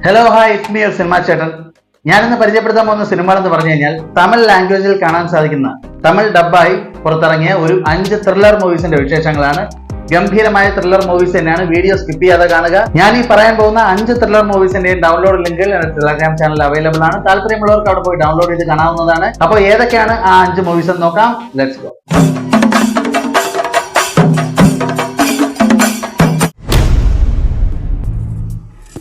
Hello hi it's me cinema ചേട്ടൻ. ഞാനിന്ന് പരിചയപ്പെടുത്താൻ പോകുന്ന സിനിമകൾ എന്ന് പറഞ്ഞു കഴിഞ്ഞാൽ തമിഴ് ലാംഗ്വേജിൽ കാണാൻ സാധിക്കുന്ന തമിഴ് ഡബ്ബായി പുറത്തിറങ്ങിയ ഒരു 5 ത്രില്ലർ മൂവീസിന്റെ വിശേഷങ്ങളാണ്. ഗംഭീരമായ ത്രില്ലർ മൂവീസ് തന്നെയാണ്. വീഡിയോ സ്കിപ്പ് ചെയ്യാതെ കാണുക. ഞാൻ ഈ പറയാൻ പോകുന്ന 5 ത്രില്ലർ മൂവീസിന്റെയും ഡൗൺലോഡ് ലിങ്കിൽ ടെലഗ്രാം ചാനൽ അവൈലബിൾ ആണ്. താല്പര്യമുള്ളവർക്ക് അവിടെ പോയി ഡൗൺലോഡ് ചെയ്ത് കാണാവുന്നതാണ്. അപ്പോൾ ഏതൊക്കെയാണ് ആ 5 മൂവീസ് എന്ന് നോക്കാം. Let's go.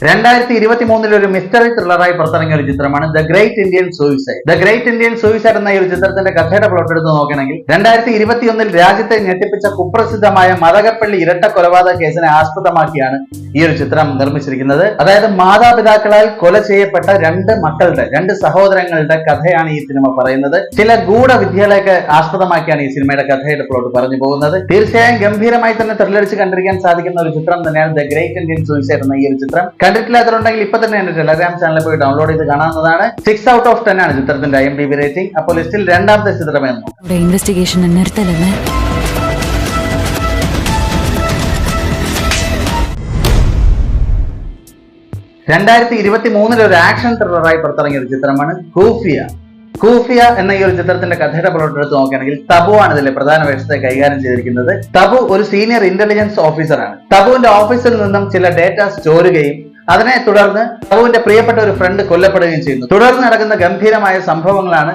2023 ഒരു മിസ്റ്ററി ത്രില്ലറായി പുറത്തിറങ്ങിയ ഒരു ചിത്രമാണ് the great Indian suicide. The great Indian suicide എന്ന ഈ ഒരു ചിത്രത്തിന്റെ കഥയുടെ പ്ലോട്ട് എടുത്ത് നോക്കുകയാണെങ്കിൽ 2021 രാജ്യത്തെ ഞെട്ടിപ്പിച്ച കുപ്രസിദ്ധമായ മതകപ്പള്ളി ഇരട്ട കൊലപാതക കേസിനെ ആസ്പദമാക്കിയാണ് ഈ ഒരു ചിത്രം നിർമ്മിച്ചിരിക്കുന്നത്. അതായത് മാതാപിതാക്കളാൽ കൊല ചെയ്യപ്പെട്ട 2 സഹോദരങ്ങളുടെ കഥയാണ് ഈ സിനിമ പറയുന്നത്. ചില ഗൂഢവിദ്യകളെയൊക്കെ ആസ്പദമാക്കിയാണ് ഈ സിനിമയുടെ കഥയുടെ പ്ലോട്ട് പറഞ്ഞു പോകുന്നത്. തീർച്ചയായും ഗംഭീരമായി തന്നെ ത്രില്ലടിച്ച് കണ്ടിരിക്കാൻ സാധിക്കുന്ന ഒരു ചിത്രം തന്നെയാണ് ദ ഗ്രേറ്റ് ഇന്ത്യൻ സൂയിസൈഡ് എന്ന ഈ ഒരു ചിത്രം. കണ്ടിട്ടില്ലാത്തവരുണ്ടെങ്കിൽ ഇപ്പൊ തന്നെ എന്റെ ടെലഗ്രാം ചാനലിൽ പോയി ഡൗൺലോഡ് ചെയ്ത് കാണാവുന്നതാണ്. 6 out of 10 ആണ് ചിത്രത്തിന്റെ IMDb റേറ്റിംഗ്. അപ്പോൾ ലിസ്റ്റിൽ രണ്ടാമത്തെ ചിത്രമെന്ന് 2023 ഒരു ആക്ഷൻ ത്രില്ലറായി പുറത്തിറങ്ങിയ ഒരു ചിത്രമാണ് കൂഫിയ എന്ന ഈ ഒരു ചിത്രത്തിന്റെ കഥയുടെ പ്ലോട്ട് എടുത്ത് നോക്കുകയാണെങ്കിൽ തബു ആണ് ഇതിലെ പ്രധാന വേഷത്തെ കൈകാര്യം ചെയ്തിരിക്കുന്നത്. തബു ഒരു സീനിയർ ഇന്റലിജൻസ് ഓഫീസറാണ്. തബുവിന്റെ ഓഫീസിൽ നിന്നും ചില ഡേറ്റാസ് ചോരുകയും അതിനെ തുടർന്ന് തബുവിന്റെ പ്രിയപ്പെട്ട ഒരു ഫ്രണ്ട് കൊല്ലപ്പെടുകയും ചെയ്യുന്നു. തുടർന്ന് നടക്കുന്ന ഗംഭീരമായ സംഭവങ്ങളാണ്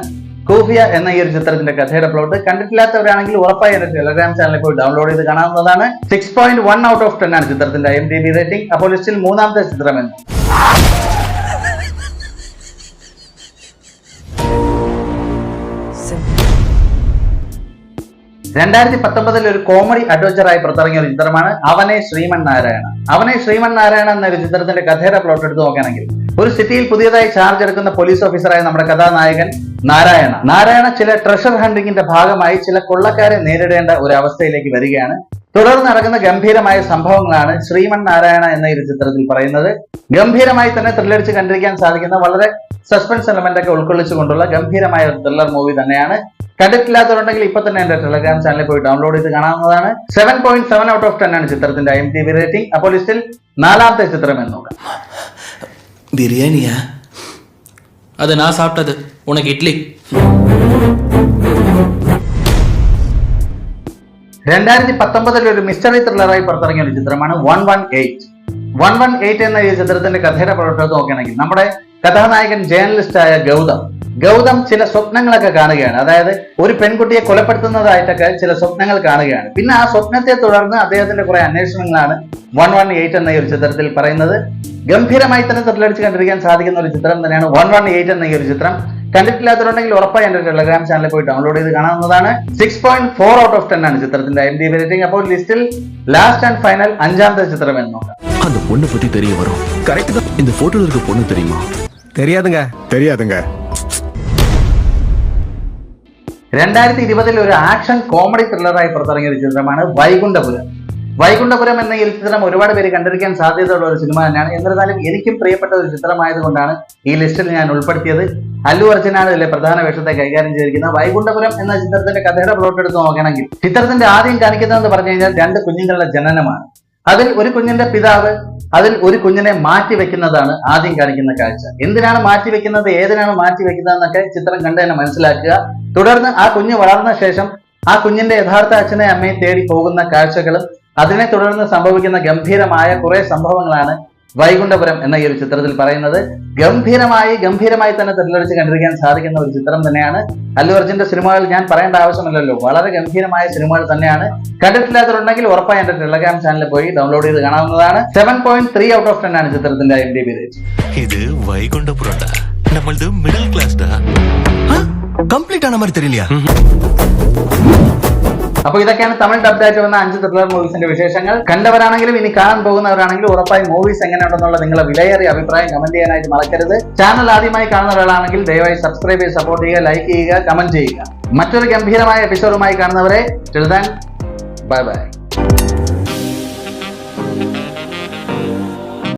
കൂഫിയ എന്ന ഈ ഒരു ചിത്രത്തിന്റെ കഥയുടെ പ്ലോട്ട്. കണ്ടിട്ടില്ലാത്തവരാണെങ്കിൽ ഉറപ്പായി എന്റെ ടെലഗ്രാം ചാനലിൽ പോയി ഡൗൺലോഡ് ചെയ്ത് കാണാവുന്നതാണ്. 6.1 out of 10 ആണ് ചിത്രത്തിന്റെ IMDb റേറ്റിംഗ്. അപ്പോൾ ലിസ്റ്റിൽ മൂന്നാമത്തെ ചിത്രമെന്ന് 2019 ഒരു കോമഡി അഡ്വഞ്ചറായി പുറത്തിറങ്ങിയ ഒരു ചിത്രമാണ് അവനെ ശ്രീമൻ നാരായണ എന്ന ഒരു ചിത്രത്തിന്റെ കഥയുടെ പ്ലോട്ട് എടുത്ത് നോക്കുകയാണെങ്കിൽ ഒരു സിറ്റിയിൽ പുതിയതായി ചാർജ് എടുക്കുന്ന പോലീസ് ഓഫീസറായ നമ്മുടെ കഥാനായകൻ നാരായണ ചില ട്രഷർ ഹണ്ടിങ്ങിന്റെ ഭാഗമായി ചില കൊള്ളക്കാരെ നേരിടേണ്ട ഒരു അവസ്ഥയിലേക്ക് വരികയാണ്. തുടർന്ന് നടക്കുന്ന ഗംഭീരമായ സംഭവങ്ങളാണ് ശ്രീമൻ നാരായണ എന്ന ഈ ചിത്രത്തിൽ പറയുന്നത്. ഗംഭീരമായി തന്നെ ത്രില്ലടിച്ച് കണ്ടിരിക്കാൻ സാധിക്കുന്ന വളരെ സസ്പെൻസ് എലമെന്റ് ഒക്കെ ഉൾക്കൊള്ളിച്ചുകൊണ്ടുള്ള ഗംഭീരമായ ഒരു ത്രില്ലർ മൂവി തന്നെയാണ്. കണ്ടിട്ടില്ലാത്തവരുണ്ടെങ്കിൽ ഇപ്പൊ തന്നെ എന്റെ ടെലഗ്രാം ചാനലിൽ പോയി ഡൗൺലോഡ് ചെയ്ത് കാണാവുന്നതാണ്. 7.7 out of 10 ആണ് ചിത്രത്തിന്റെ IMDb റേറ്റിംഗ്. അപ്പോൾ ലിസ്റ്റിൽ നാലാമത്തെ ചിത്രം എന്ന് നോക്കാം. ബിരിയാണിയാ? അത് ഞാൻ സാപ്പിട്ടത്. ഉനക്ക് ഇഡ്ലി. 2019 ഒരു മിസ്റ്ററി ത്രില്ലറായി പുറത്തിറങ്ങിയ ഒരു ചിത്രമാണ് 118 എന്ന ഈ ചിത്രത്തിന്റെ കഥയുടെ പ്ലോട്ട് നോക്കുകയാണെങ്കിൽ നമ്മുടെ കഥാനായകൻ ജേർണലിസ്റ്റായ ഗൗതം ചില സ്വപ്നങ്ങളൊക്കെ കാണുകയാണ്. അതായത് ഒരു പെൺകുട്ടിയെ കൊലപ്പെടുത്തുന്നതായിട്ടൊക്കെ ചില സ്വപ്നങ്ങൾ കാണുകയാണ്. പിന്നെ ആ സ്വപ്നത്തെ തുടർന്ന് അദ്ദേഹത്തിന്റെ കുറെ അന്വേഷണങ്ങളാണ് 118 എന്ന ഈ ഒരു ചിത്രത്തിൽ പറയുന്നത്. ഗംഭീരമായി തന്നെ ത്രില്ലടിച്ച് കണ്ടിരിക്കാൻ സാധിക്കുന്ന ഒരു ചിത്രം തന്നെയാണ് 118 എന്ന ഈ ഒരു ചിത്രം. കണ്ടിട്ടില്ലാത്തവരുണ്ടെങ്കിൽ ഉറപ്പായി എന്റെ ടെലഗ്രാം ചാനലിൽ പോയി ഡൗൺലോഡ് ചെയ്ത് കാണാവുന്നതാണ്. 6.4 out of 10 ആണ് ചിത്രത്തിന്റെ IMDb റേറ്റിംഗ്. അപ്പോൾ ലിസ്റ്റിൽ ലാസ്റ്റ് ആൻഡ് ഫൈനൽ അഞ്ചാമത്തെ ചിത്രം എന്ന് നോക്കാം. அந்த பொண்ணை பத்தி தெரிய வரும். கரெக்ட் தான். இந்த போட்டோல இருக்க பொண்ணு தெரியுமா? தெரியாதுங்க. 2020 ഒരു ആക്ഷൻ കോമഡി ത്രില്ലറായി പുറത്തിറങ്ങിയ ഒരു ചിത്രമാണ് വൈകുണ്ഠപുരം എന്ന ഈ ചിത്രം ഒരുപാട് പേര് കണ്ടിരിക്കാൻ സാധ്യതയുള്ള ഒരു സിനിമ തന്നെയാണ്. എന്നിരുന്നാലും എനിക്കും പ്രിയപ്പെട്ട ഒരു ചിത്രമായതുകൊണ്ടാണ് ഈ ലിസ്റ്റിൽ ഞാൻ ഉൾപ്പെടുത്തിയത്. അല്ലു അർജുനാണ് ഇതിലെ പ്രധാന വേഷത്തെ കൈകാര്യം ചെയ്തിരിക്കുന്നത്. വൈകുണ്ഠപുരം എന്ന ചിത്രത്തിന്റെ കഥയുടെ പ്ലോട്ട് എടുത്ത് നോക്കുകയാണെങ്കിൽ ചിത്രത്തിന്റെ ആദ്യം കാണിക്കുന്നതെന്ന് പറഞ്ഞു കഴിഞ്ഞാൽ 2 കുഞ്ഞുങ്ങളുടെ ജനനമാണ്. അതിൽ ഒരു കുഞ്ഞിന്റെ പിതാവ് അതിൽ ഒരു കുഞ്ഞിനെ മാറ്റി വെക്കുന്നതാണ് ആദ്യം കാണിക്കുന്ന കാഴ്ച. എന്തിനാണ് മാറ്റി വെക്കുന്നത്, ഏതിനാണ് മാറ്റി വെക്കുന്നത് എന്നൊക്കെ ചിത്രം കണ്ട് തന്നെ മനസ്സിലാക്കുക. തുടർന്ന് ആ കുഞ്ഞ് വളർന്ന ശേഷം ആ കുഞ്ഞിന്റെ യഥാർത്ഥ അച്ഛനെ അമ്മയെ തേടി പോകുന്ന കാഴ്ചകളും അതിനെ തുടർന്ന് സംഭവിക്കുന്ന ഗംഭീരമായ കുറെ സംഭവങ്ങളാണ് വൈകുണ്ഠപുരം എന്ന ഈ ഒരു ചിത്രത്തിൽ പറയുന്നത്. ഗംഭീരമായി തന്നെ ത്രില്ലടിച്ച് കണ്ടിരിക്കാൻ സാധിക്കുന്ന ഒരു ചിത്രം തന്നെയാണ്. അല്ലു അർജുന്റെ സിനിമകൾ ഞാൻ പറയേണ്ട ആവശ്യമില്ലല്ലോ, വളരെ ഗംഭീരമായ സിനിമകൾ തന്നെയാണ്. കണ്ടിട്ടില്ലാത്തവരുണ്ടെങ്കിൽ ഉറപ്പായി എന്റെ ടെലഗ്രാം ചാനലിൽ പോയി ഡൗൺലോഡ് ചെയ്ത് കാണാവുന്നതാണ്. 7.3 out of 10 ആണ് ചിത്രത്തിന്റെ IMDb റേറ്റിംഗ്. ഇത് വൈകുണ്ഠപുരம்டா. നമ്മളത് മിഡിൽ ക്ലാസ്ഡാ. കംപ്ലീറ്റ് ആന மாதிரி தெரியலையா? അപ്പോൾ ഇതൊക്കെയാണ് തമിഴ് ഡബ്ഡായിട്ട് വന്ന 5 ത്രില്ലർ മൂവീസിന്റെ വിശേഷങ്ങൾ. കണ്ടവരാണെങ്കിലും ഇനി കാണാൻ പോകുന്നവരാണെങ്കിലും ഉറപ്പായി മൂവീസ് എങ്ങനെയുണ്ടെന്നുള്ള നിങ്ങളുടെ വിലയേറിയ അഭിപ്രായം കമന്റ് ചെയ്യാനായിട്ട് മറക്കരുത്. ചാനൽ ആദ്യമായി കാണുന്ന ഒരാളാണെങ്കിൽ ദയവായി സബ്സ്ക്രൈബ് ചെയ്ത് സപ്പോർട്ട് ചെയ്യുക, ലൈക്ക് ചെയ്യുക, കമന്റ് ചെയ്യുക. മറ്റൊരു ഗംഭീരമായ എപ്പിസോഡുമായി കാണുന്നവരെ ടിൽ ദെൻ ബൈ ബൈ.